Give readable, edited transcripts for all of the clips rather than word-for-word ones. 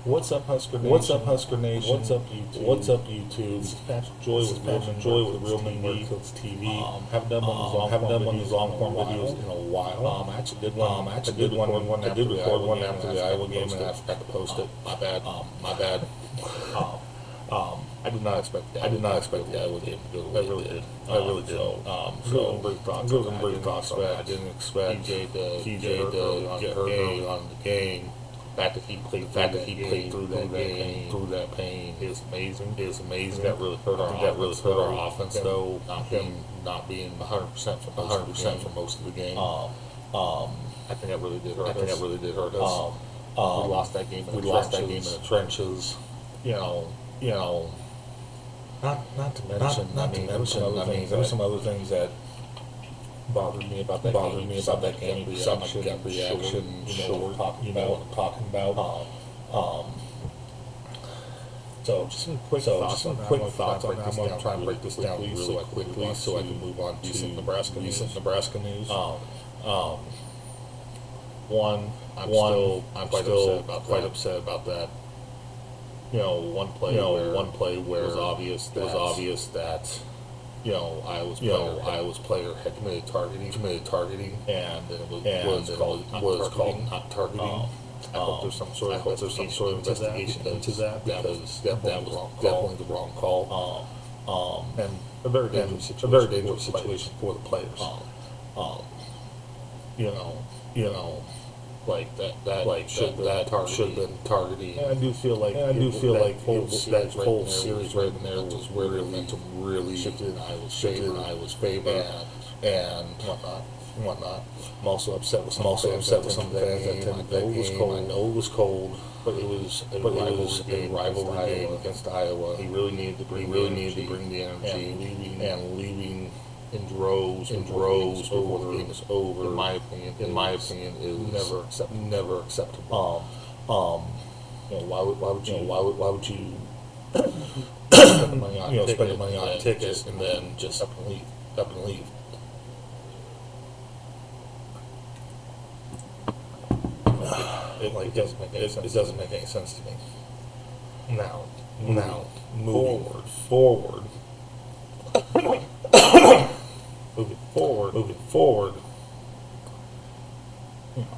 What's up, Husker Nation? What's up, Husker Nation? What's up, YouTube? What's up, YouTube? This is Patrick Joy with Real Men Wear Kilts TV. Haven't done one of these long form videos in a while. I actually did one. I did record one after the Iowa game, and I forgot to post it. My bad. I did not expect that. I did not expect the Iowa game to go the way it did. I really did. So, brief thoughts on that. I didn't expect PJ to get hurt early on in the game. The fact that he played through that pain is amazing. That really hurt our offense, though. Not being 100% for most of the game. I think that really did hurt us. We lost that game in the trenches. You know. Not to mention. There were some other things that bothered me about that game. Gut reaction. You know what I'm talking about. So just some quick thoughts on that. I'm going to try and break this down really quickly so I can move on to recent Nebraska news. I'm still quite upset about that. One play where it was obvious that Iowa's player had committed targeting, and it was called not targeting. I hope there's some sort of investigation into that, because that was definitely the wrong call. And a very dangerous situation for the players. Like that should have been targeting. And I do feel like that whole series right in there was where the momentum really shifted in Iowa's favor and whatnot. I'm also upset with some fans that attended that game. I know it was cold, but it was a rivalry game against Iowa. He really needed to bring the energy, and leaving in droves before the game is over, in my opinion, is never acceptable. Why would you spend the money on tickets and then just up and leave? It doesn't make any sense to me. Now, moving forward. Moving forward. I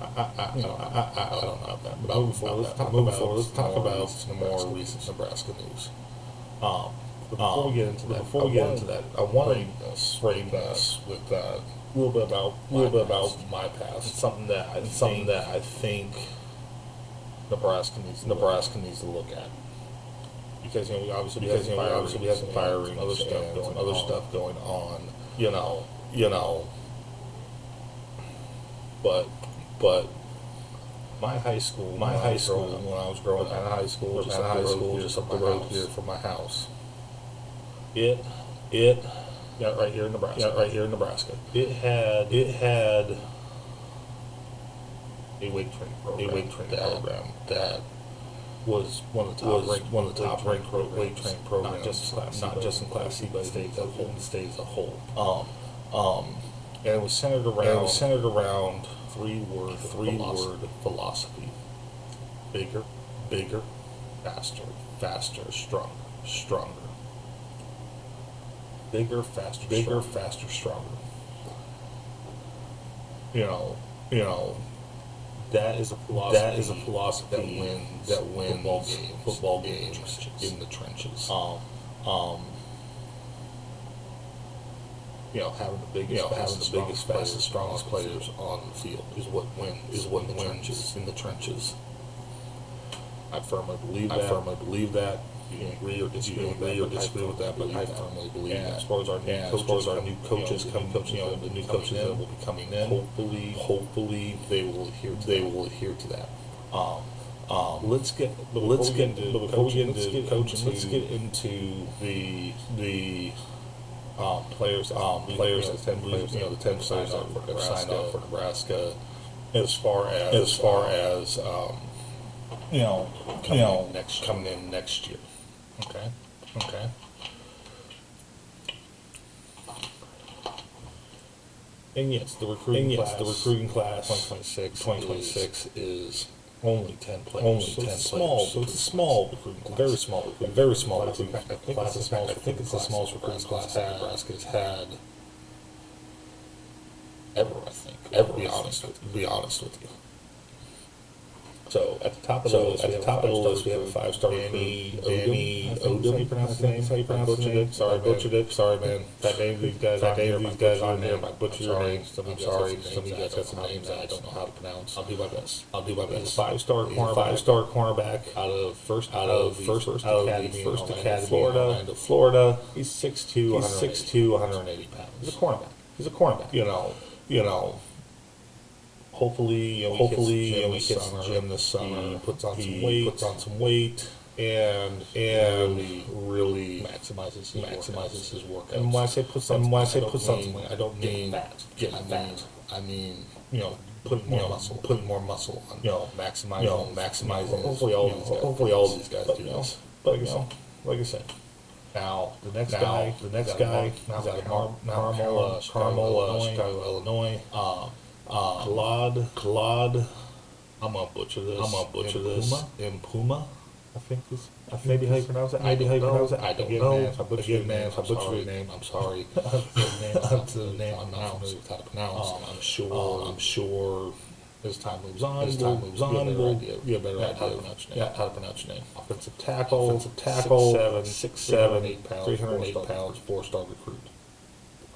don't know about that. Let's talk about some more recent Nebraska news. Before we get into that, I want to frame this with a little bit about my past. Something that I think Nebraska needs to look at. Because we obviously have some firings, other stuff going on. But my high school when I was growing up, just up the road here from my house. It right here in Nebraska. It had a weight training program that was one of the top ranked weight training programs, not just in Class C, but in the state as a whole. And it was centered around three-word philosophy: bigger, faster, stronger. Bigger, faster, stronger. That is a philosophy that wins football games in the trenches. Having the biggest, fastest, strongest players on the field is what wins in the trenches. I firmly believe that. You can agree or disagree with that, but I firmly believe that. As far as our new coaches, the new coaches that will be coming in, hopefully they will adhere to that. Before we get into coaching, let's get into the players that the 10 players that have signed up for Nebraska, as far as coming in next year. Okay. And yes, the recruiting class 2026 is only 10 players. So it's a small recruiting class. Very small recruiting class. I think it's the smallest recruiting class that Nebraska's had ever, I think. To be honest with you. So at the top of the list, we have a 5-star recruit, Danny Odom. How you pronounce his name? Sorry, butchered it. Sorry, man. Fat name these guys on here. I butchered your names. Some of you guys got some names that I don't know how to pronounce. I'll do my best. He's a 5-star cornerback out of First Academy, Florida. He's 6'2", 180 pounds. He's a cornerback. You know. Hopefully, he gets some gym this summer. He puts on some weight, and really maximizes his workouts. And when I say puts on some weight, I don't mean getting fat. I mean, putting more muscle on. Maximizing. Hopefully all these guys do this. But like I said. Now the next guy is out of Carmel, Chicago, Illinois. Claude, I'm gonna butcher this. Impuma, I think this. maybe how you pronounce it. I don't know. If I butcher your name, I'm sorry. That's the name I'm not familiar with how to pronounce. I'm sure. As time moves on, we'll get a better idea how to pronounce your name. Offensive tackle, 6'7", 308 pounds, 4-star recruit.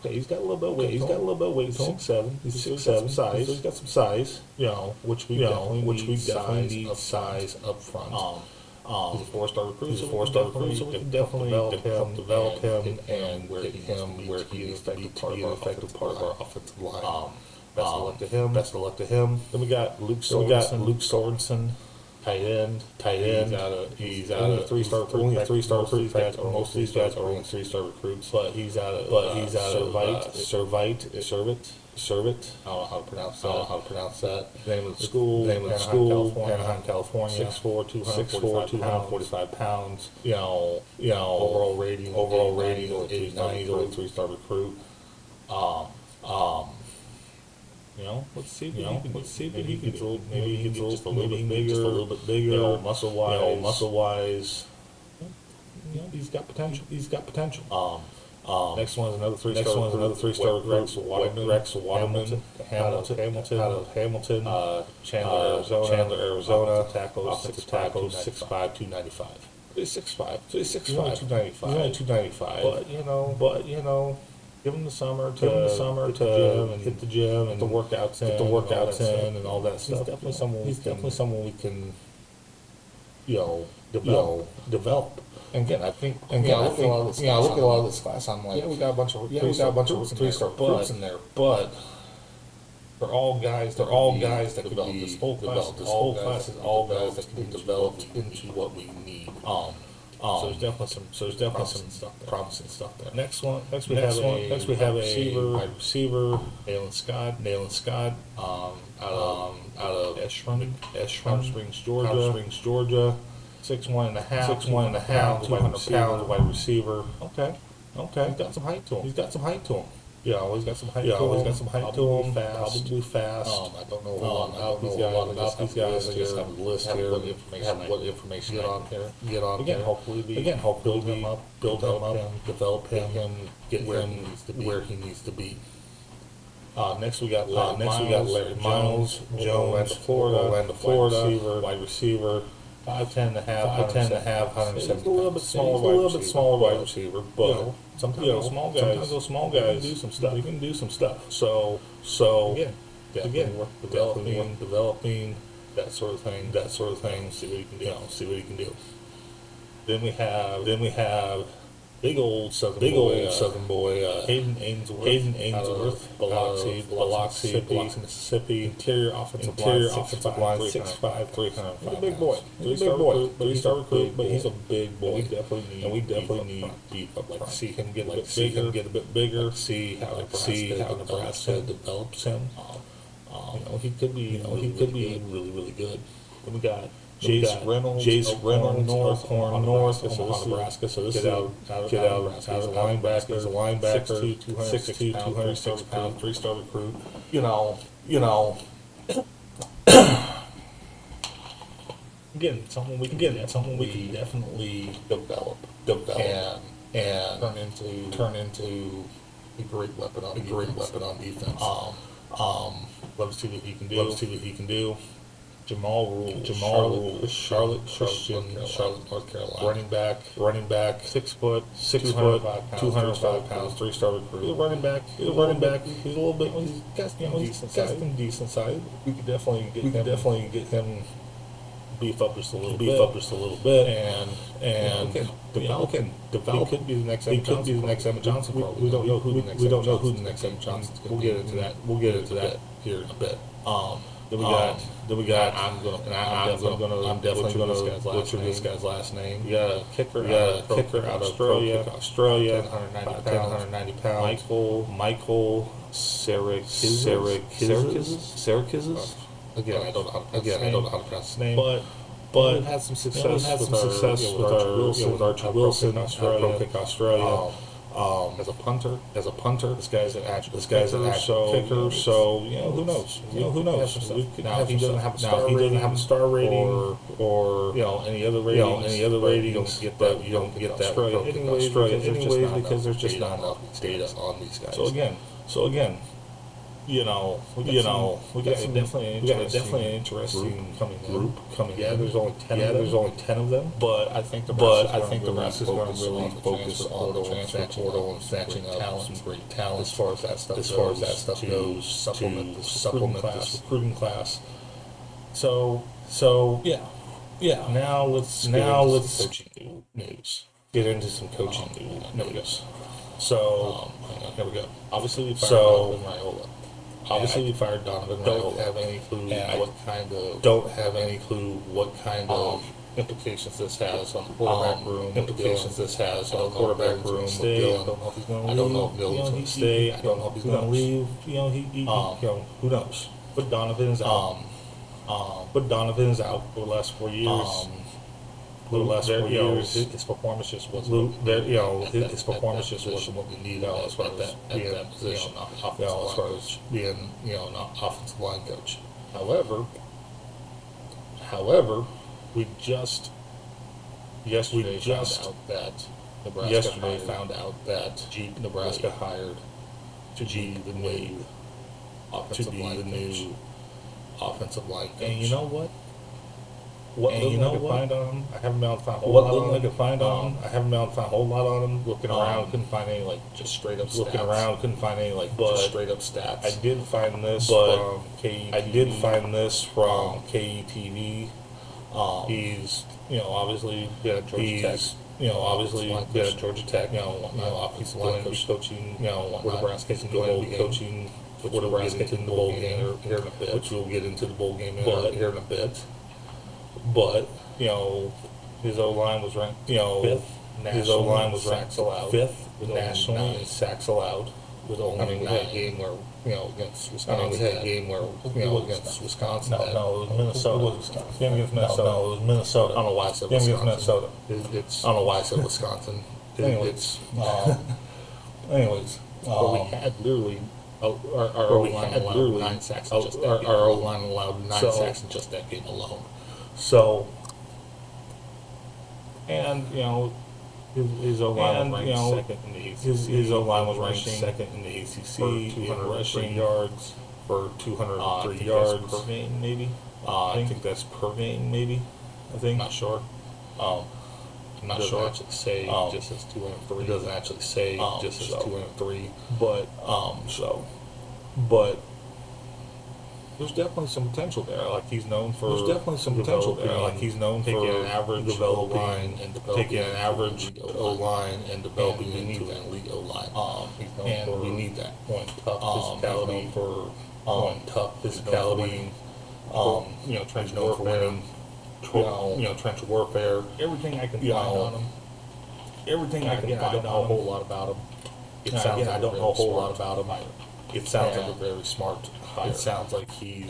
Okay, he's got a little bit of weight. He's got a little bit of weight. 6'7". He's 6'7". Size. He's got some size. Which we definitely need size up front. He's a 4-star recruit. So we can definitely develop him and get him where he needs to be to be an effective part of our offensive line. Best of luck to him. Then we got Luke Sorensen. Tight end. He's out of 3-star recruit. Only a 3-star recruit. Most of these guys are only 3-star recruits. But he's out of Servite. I don't know how to pronounce that. Name of the school. Anaheim, California. 6'4", 245 pounds. Overall rating 89. He's only a 3-star recruit. Let's see if he can get just a little bit bigger, muscle wise. He's got potential. Next one is another 3-star recruit. Rex Waterman, out of Hamilton, Chandler, Arizona. Offensive tackles, 6'5", 295. He's 6'5", 295. But give him the summer to hit the gym and get the workouts in and all that stuff. He's definitely someone we can develop. And again, I think look at a lot of this class. I'm like, we got a bunch of 3-star recruits in there, but they're all guys that could develop. Be this whole developed. This whole class is all guys that can be developed into what we need. So there's definitely some promising stuff there. Next we have a wide receiver, Nayland Scott, out of Eschwin Springs, Georgia. 6'1.5", 200 pounds, wide receiver. Okay. He's got some height to him. He's got some height to him. Probably fast. I don't know a lot about these guys. I just have a list here. What information get on here. Hopefully build him up, develop him, get where he needs to be. Next we got Larry Miles, Jones, Orlando, Florida, wide receiver. 5'10" and a half, 170. A little bit smaller wide receiver, but sometimes those small guys do some stuff. We can do some stuff. So again, developing that sort of thing. See what he can do. Then we have big old Southern boy, Hayden Ainsworth, Biloxi, Mississippi. Interior offensive line, 6'5", 305. He's a big boy. 3-star recruit, but he's a big boy. We definitely need beef up. Like see him get a bit bigger. See how Nebraska develops him. He could be really, really good. Then we got Jace Reynolds, North, Omaha, Nebraska. So this is out of linebacker. He's a linebacker, 6'2", 206 pounds, 3-star recruit. again, something we can definitely develop, and turn into a great weapon on defense. Let's see what he can do. Jamal Rules, Charlotte, North Carolina. Running back, 6 foot, 205 pounds, 3-star recruit. He's a running back. He's a little bit. He's got some decent size. We could definitely get him beef up just a little bit, and develop. He could be the next Emma Johnson. We don't know who the next Emma Johnson is going to be. We'll get into that here in a bit. Then we got. I'm definitely gonna butcher this guy's last name. We got a kicker out of Australia, 190 pounds. Michael Sarakis. Again, I don't know how to pronounce his name. But we've had some success with Archie Wilson, Pro Kick Australia. As a punter, this guy's an actual kicker. So who knows? He doesn't have a star rating, or any other ratings. You don't get that Australia anyways because there's just not enough data on these guys. So again. We got definitely an interesting group coming. Yeah, there's only 10 of them. But I think the rest is going to really focus on the transfer portal and snatching up some great talent as far as that stuff goes. Supplement this recruiting class. So yeah. Now let's get into some coaching news. So here we go. Obviously we fired Raiola. We fired Donovan. Don't have any clue what kind of implications this has on the quarterback room. I don't know if Dillon's going to stay. I don't know if he's going to leave. Who knows? But Donovan's out for the last 4 years. His performance just wasn't. His performance just wasn't what we needed as far as that position. As far as being an offensive line coach. However, we just yesterday found out that Nebraska hired Geep Wade to be the new offensive line coach. And you know what? What little I could find on him, I haven't been able to find a whole lot on him. Looking around, couldn't find any just straight up stats. I did find this from KETV. He's obviously been at Georgia Tech. Offensive line coaching. Nebraska can go and be coaching. Which we'll get into the bowl game here in a bit. Here in a bit. But his O-line was ranked fifth nationally in sacks allowed. With only that game where against Wisconsin. Against Wisconsin. No, it was Minnesota. Game against Minnesota. No, it was Minnesota. I don't know why I said Wisconsin. Game against Minnesota. I don't know why I said Wisconsin. Anyways, but we had literally. Our O-line allowed 9 sacks in just that game. Our O-line allowed 9 sacks in just that game alone. So, and his O-line was ranked second in the ACC. His O-line was ranked second in the ACC in rushing yards for 203 yards per game, maybe. I think that's per game, maybe. Not sure. I'm not sure. It doesn't actually say just as 203. It doesn't actually say just as 203. But there's definitely some potential there. He's known for. Taking an average O-line and developing into an elite O-line. And we need that. Tough physicality. Trench warfare. Trench warfare. Everything I can find on him. I don't know a whole lot about him. It sounds like I don't know a whole lot about him. It sounds like a very smart hire. It sounds like he's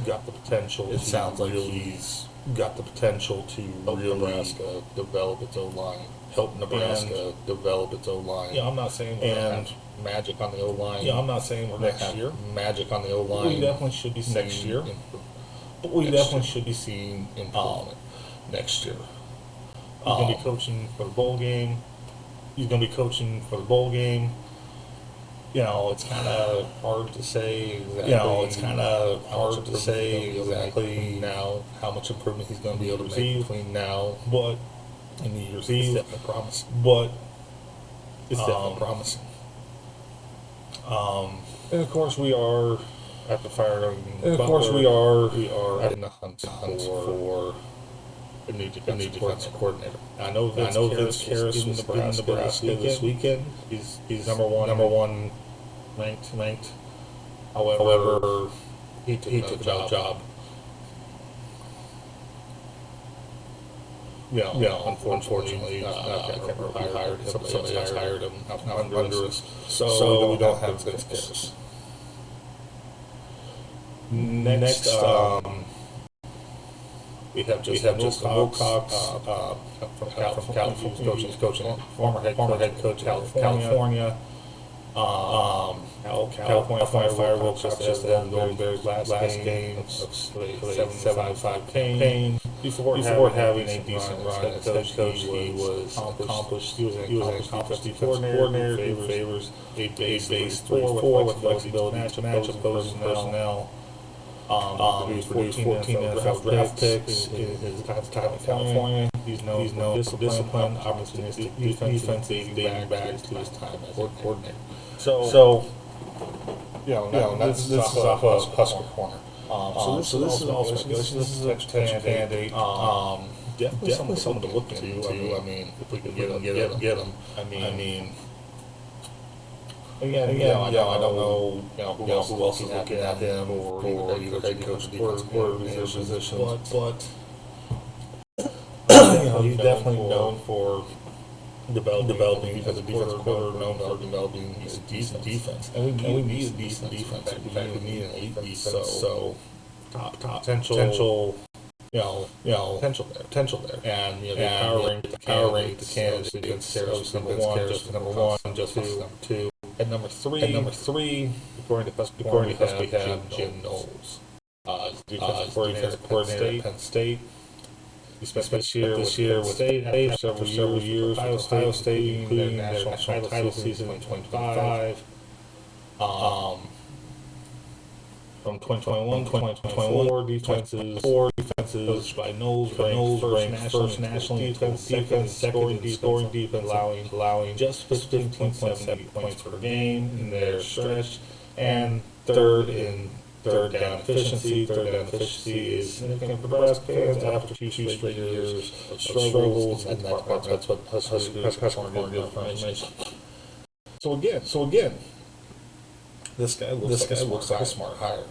got the potential. It sounds like he's got the potential to help Nebraska develop its O-line. I'm not saying we're going to have magic on the O-line. I'm not saying we're going to have magic on the O-line. We definitely should be seeing next year. But we definitely should be seeing improvement. next year. He's going to be coaching for the bowl game. You know, it's kind of hard to say exactly now how much improvement he's going to be able to make between now and New Year's Eve. It's definitely promising. And of course we are after firing. And of course we are in the hunt for a new defensive coordinator. I know Vince Harris was in Nebraska this weekend. He's number one ranked. However, he took a job. Unfortunately, hired him. Somebody else hired him under us. So we don't have Vince Harris. Next, we have Justin Wilcox from California, coaching former head coach California. California Fire Wilcox just had Golden Bears last game of 7-5 campaign. Before having a decent run as head coach, he was accomplished. He was an accomplished defensive coordinator who favors a base 3-4 with flexibility to match opposing personnel. He produced 14 NFL draft picks in his time in California. He's known for discipline, opportunistic defense, dating back to his time as a coordinator. So this is off of Husker Corner. So this is all speculation. This is a potential candidate. Definitely someone to look into. I mean, if we can get him. I mean. Again, I don't know, who else is looking at him or either head coach or position, but he's definitely known for developing as a defensive coordinator, known for developing a decent defense, and we need a decent defense. In fact, we need an elite defense. So top potential. Potential there, and the power rank the candidates against Harris number one, Justin number two. At number three, according to Husker, we have Jim Knowles, defensive coordinator at Penn State. He spent this year with State for several years, Ohio State, including their national title season in 2025. From 2021 to 2024, defenses coached by Knowles ranked first nationally in defense, second in scoring defense, allowing just 15.7 points per game in their stretch, and third in third down efficiency. Third down efficiency is significant for Nebraska fans after two straight years of struggles, and that's what Husker did for information. So again. This guy looks like a smart hire.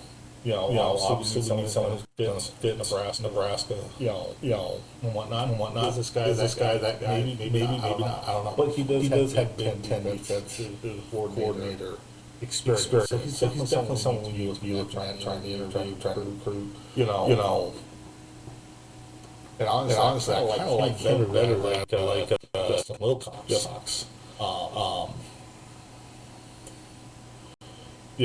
Obviously someone who's fit Nebraska, and whatnot. Is this guy that guy? Maybe not. I don't know. But he does have Big Ten defensive coordinator experience. So he's definitely someone you are trying to interview, trying to recruit. And honestly, I kind of like him better like Justin Wilcox. I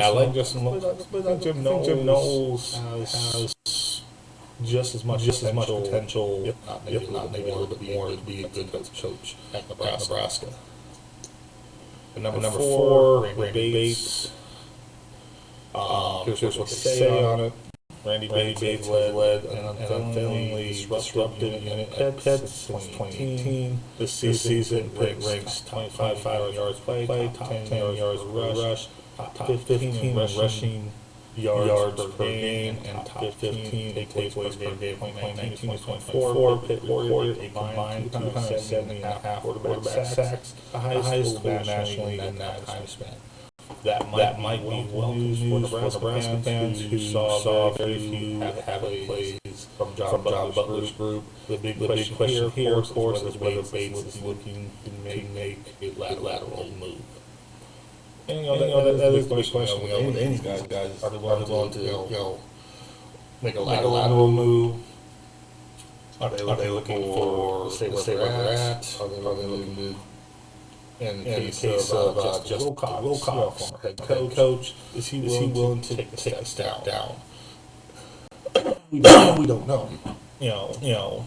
like Justin Wilcox, but Jim Knowles has just as much potential, if not maybe a little bit more, to be a good defensive coach at Nebraska. And number four, Randy Bates. Here's what they say on it. Randy Bates led an unfailingly disruptive unit at Pitt since 2018. This season, Pitt ranks 25 yards play, top 10 yards rush, top 15 in rushing yards per game, and top 15 takeaways per game. 2019 to 2024, Pitt recorded a combined 270.5 quarterback sacks, the highest nationally in that time span. That might be welcome news for Nebraska fans who saw very few having plays from John Butler's group. The big question here, of course, is whether Bates is looking to make a lateral move. And that is the big question. Any of these guys are they willing to make a lateral move? Are they looking for stay where they're at? Are they looking to? In the case of Justin Wilcox, former head coach, is he willing to take a step down? we don't know. You know.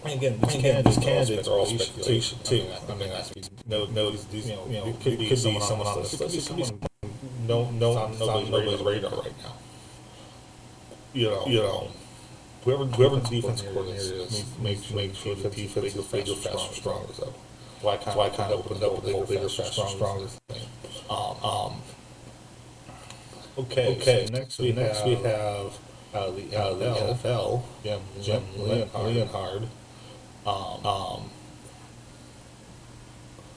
And again, these candidates are all speculation too. I mean, these it could be someone on this list. It could be someone nobody's radar right now. You know, whoever the defense coordinator is, make sure the defense is bigger, faster, stronger. So why kind of opened up with the whole bigger, faster, stronger thing. Okay. So next we have the NFL. Jim Leonhard.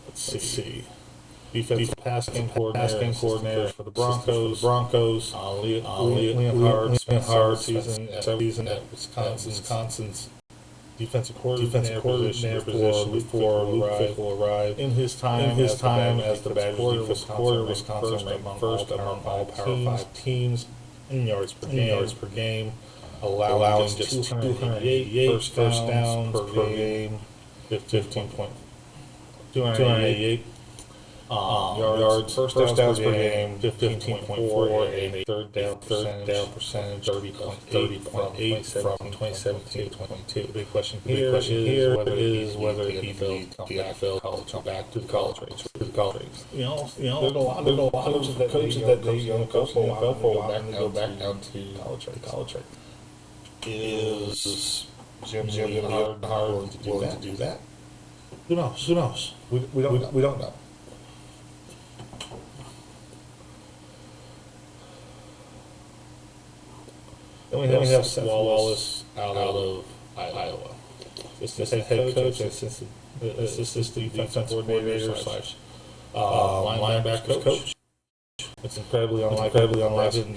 Let's see. Defensive pass game coordinator for the Broncos. Leonhard spent season at Wisconsin's defensive coordinator position before Luke Fickell arrived. In his time as the Badgers defensive coordinator, Wisconsin ranked first among all Power 5 teams in yards per game, allowing just 288 first downs per game, 288 yards, first downs per game, 15.4, and a third down percentage, 30.8 from 2017 to 22. The big question here is whether he will come back to the college range. You know, there's a lot of coaches that they coach for a while and they go back down to college range. Is Jim Leonhard willing to do that? Who knows? We don't know. Then we have Seth Wallace out of Iowa. This is the head coach, assistant defensive coordinator / linebacker coach. It's incredibly unlikely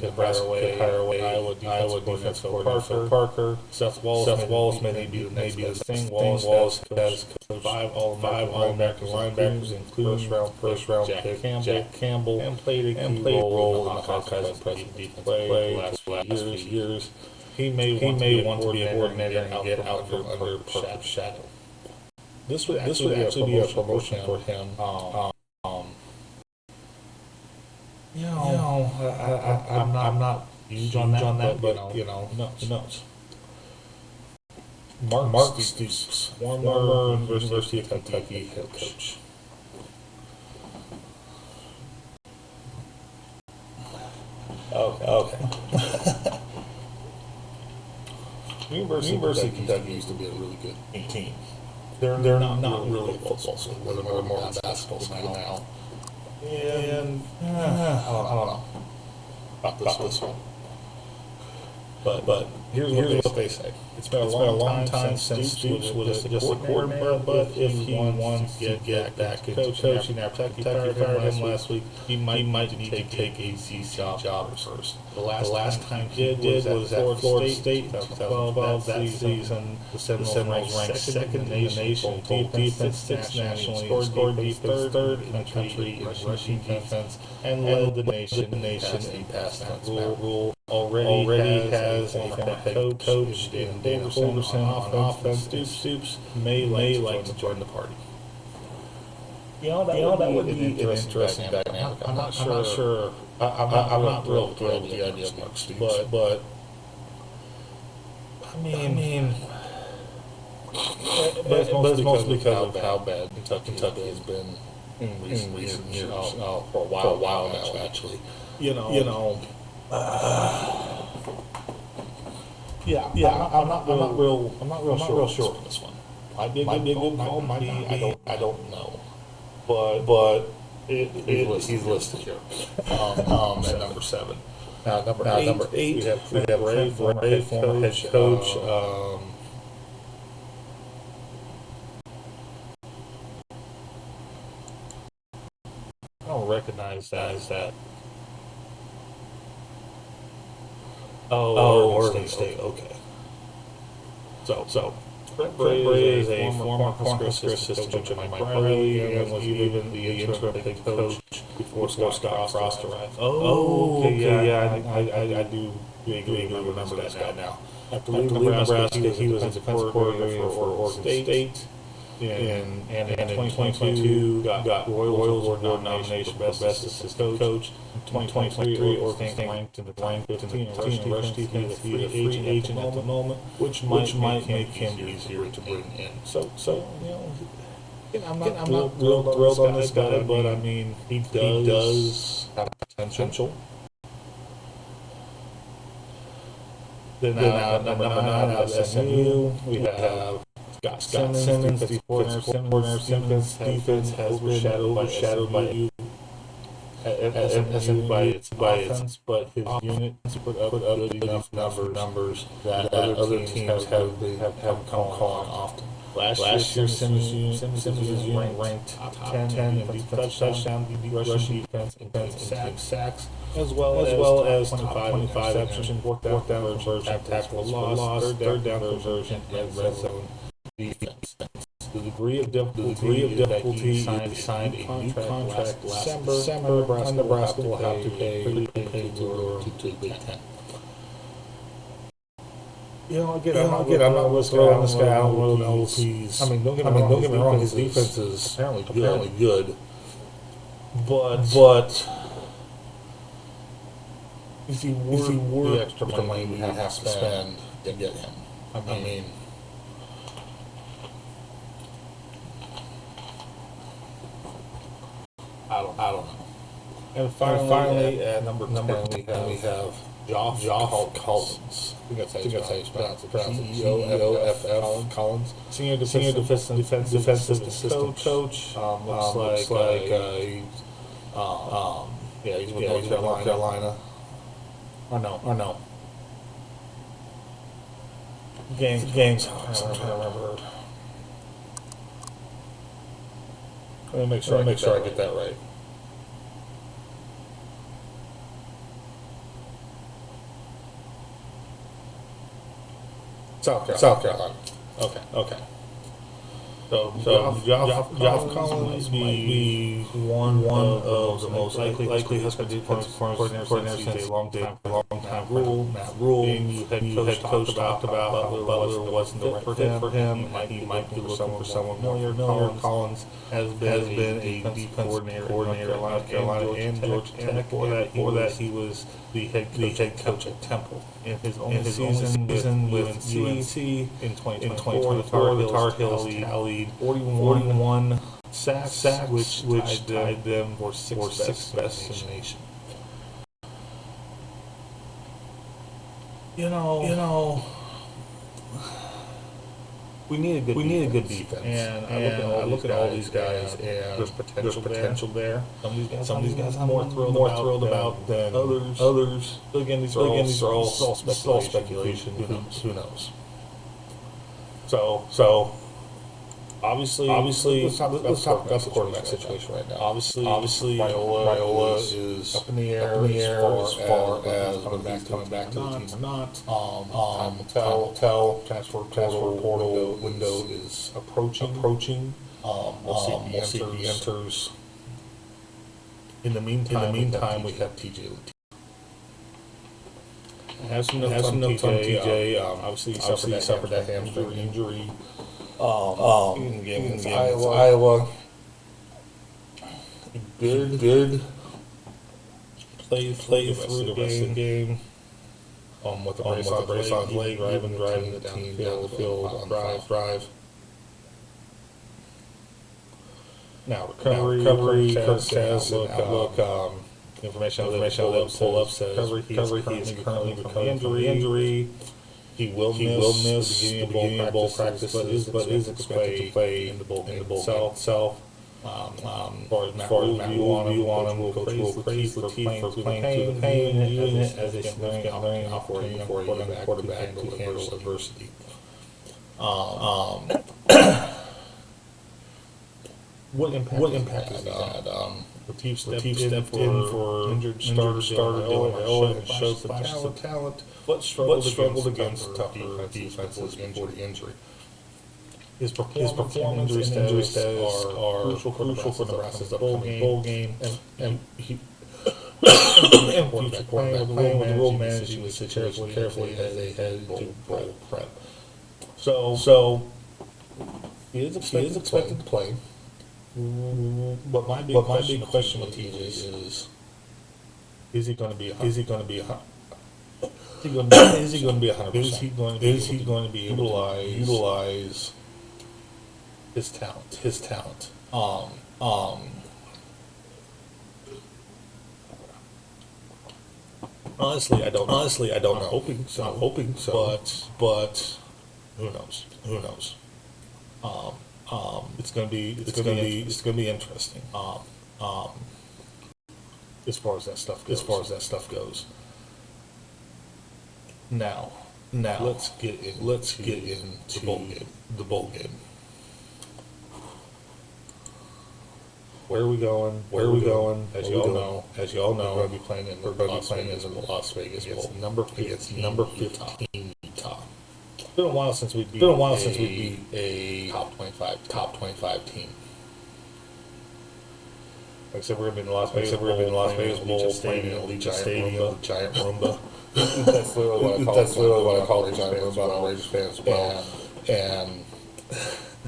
Nebraska could hire away Iowa defensive coordinator Parker. Seth Wallace may be the thing. Wallace has coached five All-American linebackers, including first round pick Jack Campbell, and played a key role in the Hawkeyes' present defensive play last few years. He may want to be a coordinator and get out from under Parker's shadow. This would actually be a promotion for him. I'm not huge on that, but who knows? Mark Stoops, former University of Kentucky head coach. Okay. University of Kentucky used to be a really good team. They're not really a football school. They're more a basketball school now. And I don't know about this one. But here's what they say. It's been a long time since Stoops was just a coordinator, but if he wants to get back into coaching after Kentucky fired him last week, he might need to take a CC job first. The last time he did was at Florida State in 2012. That season, the Seminoles ranked second in the nation, defense sixth nationally, scored defense third in the country in rushing defense, and led the nation in pass defense. Rule already has a former head coach in Dana Holderson on offense. Stoops may like to join the party. That would be an interesting dynamic. I'm not sure. I'm not real thrilled with the idea of Mark Stoops, but I mean, it's mostly because of how bad Kentucky has been in recent years. For a while now, actually. I'm not real sure on this one. Might be a good call. Might be. I don't know. But he's listed here. At number 7. Number 8. We have Ray, former head coach. I don't recognize that. Oregon State. Okay. So Bray is a former Husker assistant coach at Mike Riley and was even the interim head coach before Scott Frost arrived. I do vaguely remember that guy now. After leaving Nebraska, he was a defensive coordinator for Oregon State. in 2022 got Royals Award nomination for Best Assistant Coach. In 2023, Oregon ranked in the 15th rush defense. He is a free agent at the moment, which might make him easier to bring in. So I'm not real thrilled on this guy, but I mean, he does have potential. Then number 9 out of SMU, we have Scott Simmons, defensive coordinator. Simmons' defense has been overshadowed by SMU by its offense, but his unit put up good enough numbers that other teams have come calling often. Last year, Simmons' unit ranked top 10 in defensive touchdown, rushing defense, and sacks, as well as top 25 interception, fourth down conversion, tackles for loss, third down conversion, and red zone defense. The degree of difficulty he signed a new contract last December. Nebraska will have to pay to the Big Ten. I'm not going to throw on this guy. I don't really know if he's. I mean, don't get me wrong. His defense is apparently good, but if he were the extra money we have to spend to get him, I mean. I don't know. And finally at number 10 we have Geoff Collins. I think that's how you pronounce it. Geoff Collins. Senior defensive assistant coach. Looks like he's with North Carolina. Or no. Games. I'm trying to remember. Let me make sure I get that right. South Carolina. Okay. So Geoff Collins might be one of the most likely Husker defensive coordinators since a long time rule. Being head coach talked about how Butler wasn't the right fit for him. He might be looking for someone familiar. Collins has been a defensive coordinator at North Carolina and Georgia Tech. Before that, he was the head coach at Temple. In his only season with UNC in 2024, the Tar Heels tallied 41 sacks, which tied them for sixth best in the nation. You know, we need a good defense. And I look at all these guys, and there's potential there. Some of these guys I'm more thrilled about than others. Again, these are all speculation. Who knows? So obviously, let's talk about the quarterback situation right now. Obviously, Raiola is up in the air as far as whether he's coming back to the team or not. Time will tell. Transfer portal window is approaching. We'll see if he enters. In the meantime, we have TJ Latif. Has some notes on TJ. Obviously, he suffered that hamstring injury. In the game Iowa. Good. Play through the rest of the game. With the brace on his leg, driving the team down the field on drive. Now recovery. Kirk has an outlook. Information that pull up says recovery. He is currently recovering from injury. He will miss the beginning of bowl practice, but is expected to play in the bowl game itself. As far as Matt Rule on him, Coach Rule praised for playing through the pain as a significant learning opportunity for a young quarterback to handle adversity. What impact has that? Latif stepped in for injured starter Raiola and showed flashes of talent, but struggled against tougher defenses before the injury. His performance and injury status are crucial for Nebraska's upcoming bowl game, and he future playing with the role managing the situation carefully as they head to bowl prep. So He is expected to play. But my big question with TJ is he going to be? Is he going to be? Is he going to be 100%? Is he going to be able to utilize his talent? Honestly, I don't know. I'm hoping so. But who knows? It's gonna be interesting. As far as that stuff goes. Now, let's get into the bowl game. Where are we going? As you all know, we're going to be playing in the Las Vegas Bowl. It's number 15 Utah. It's been a while since we beat a top 25 team. Like I said, we're going to be in the Las Vegas Bowl playing in Allegiant Stadium, the Giant Roomba. That's literally what I call the Giant Roomba on Raiders fans as well. And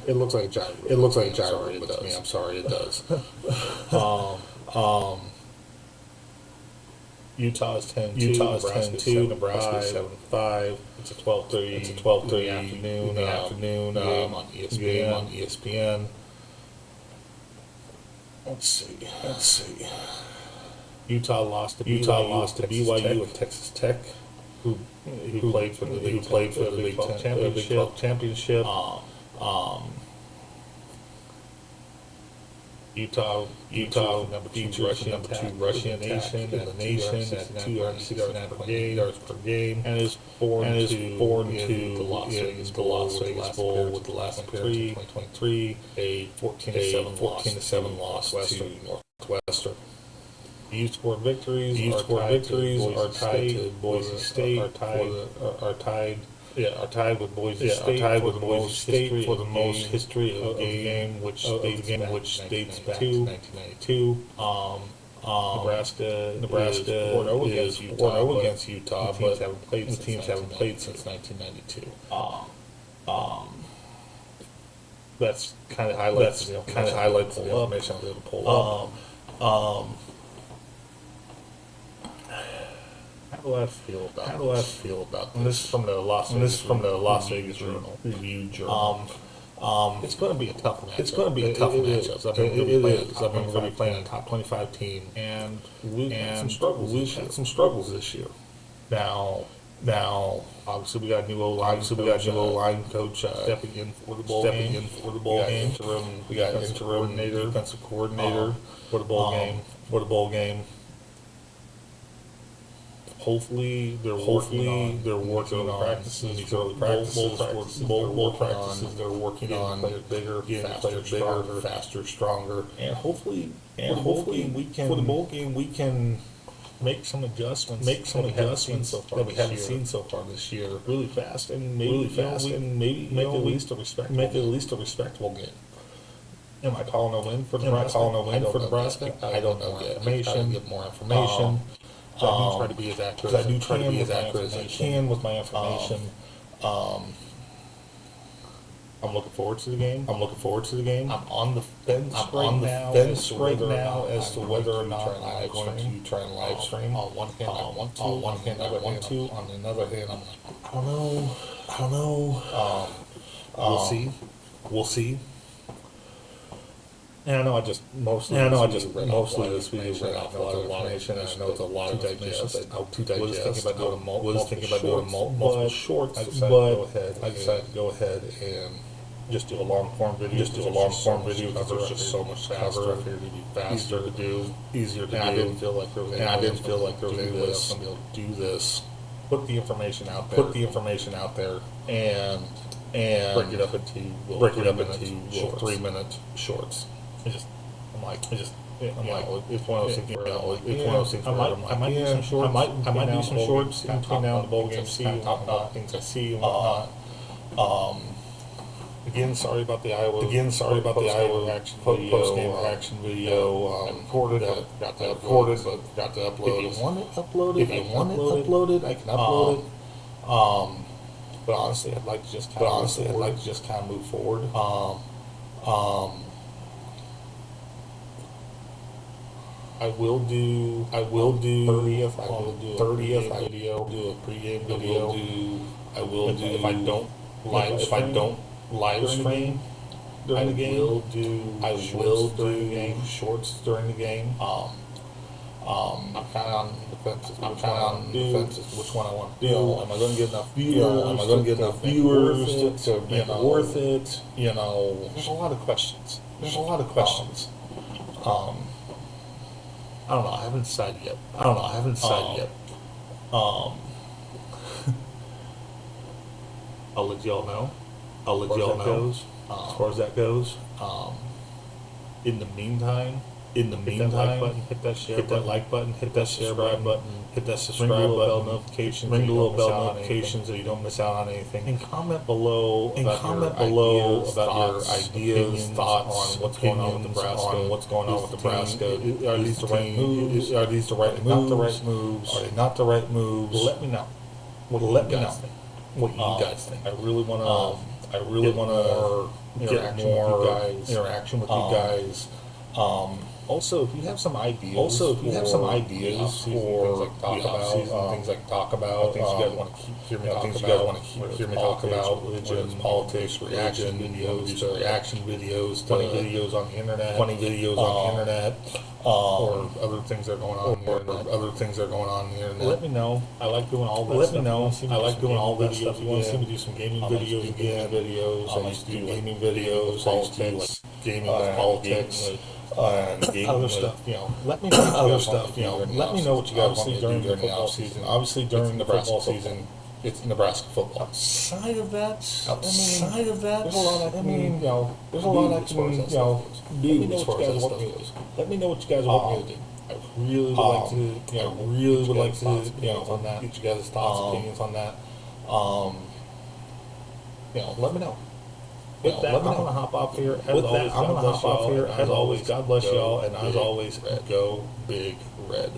it looks like a giant room to me. I'm sorry, it does. Utah is 10-2. Nebraska is 7-5. It's a 12:30 in the afternoon game on ESPN. Let's see. Utah lost to BYU and Texas Tech, who played for the Big 12 championship. Utah number two rushing nation in the nation at 269 yards per game, and is 4-2 in the Las Vegas Bowl with the last appearance in 2023, a 14-7 loss to Northwestern. U Sport victories are tied to Boise State. Are tied with Boise State for the most history of a game, which dates back to 1992. Nebraska is 4-0 against Utah, but the teams haven't played since 1992. That's kind of highlights the information I was able to pull up. How do I feel about this? This is from the Las Vegas Review Journal. It's going to be a tough matchup. I've been really playing a top 25 team, and we've had some struggles this year. Now, obviously we got a new O-line coach stepping in for the bowl game. We got interim defensive coordinator for the bowl game. Hopefully they're working on practices. Bowl practices. They're working on bigger, faster, stronger, and hopefully we can for the bowl game we can make some adjustments that we haven't seen so far this year. Really fast and maybe make it at least a respectable game. Am I calling a win for Nebraska? I don't know yet. I gotta get more information. I do try to be as accurate as I can with my information. I'm looking forward to the game. I'm on the fence right now as to whether or not I'm going to try and live stream. On one hand, I want to. On another hand, I'm like, I don't know. We'll see. And I know I just mostly this video read off a lot of information. I know it's a lot of digest. I was thinking about doing multiple shorts, I decided to go ahead and just do a long form video. Because there's just so much faster. I figured it'd be faster to do, easier to do. And I didn't feel like there was any way I was going to be able to do this. Put the information out there, and break it up into 3-minute shorts. It's one of those things. I might do some shorts. I might do some shorts in between now and the bowl game. Talk about things I see and whatnot. Again, sorry about the Iowa post-game reaction video. Recorded, but got to upload. If you want it uploaded, I can upload it. But honestly, I'd like to just kind of move forward. I will do 30th. I will do 30th. I will do a pregame video. I will do if I don't live stream during the game. I will do shorts during the game. I'm kind of on the fence. Which one I want to do? Am I going to get enough viewers? Am I going to get enough viewers to make it worth it? You know, there's a lot of questions. I don't know. I haven't decided yet. I'll let y'all know. As far as that goes. In the meantime, hit that like button, hit that share button, hit that subscribe button, ring the little bell notifications so you don't miss out on anything. And comment below about your ideas, thoughts on what's going on with Nebraska. Are these the right moves? Are these not the right moves? Are they not the right moves? Let me know. What you guys think. I really want to get more interaction with you guys. Also, if you have some ideas, for things I can talk about, things you guys want to hear me talk about, religion, politics, reaction videos, funny videos on the internet, or other things that are going on here. Let me know. I like doing all that. Stuff. You want to see me do some gaming videos again? I used to do gaming videos. Politics, gaming with politics. Other stuff, let me know what you guys want me to do during the football season. Obviously, during the football season, it's Nebraska football. Outside of that, there's a lot I can do as far as that stuff goes. Let me know what you guys want me to do. I really would like to, on that. Get you guys' thoughts, opinions on that. Let me know. With that, I'm going to hop off here. As always, God bless y'all, and as always, go Big Red.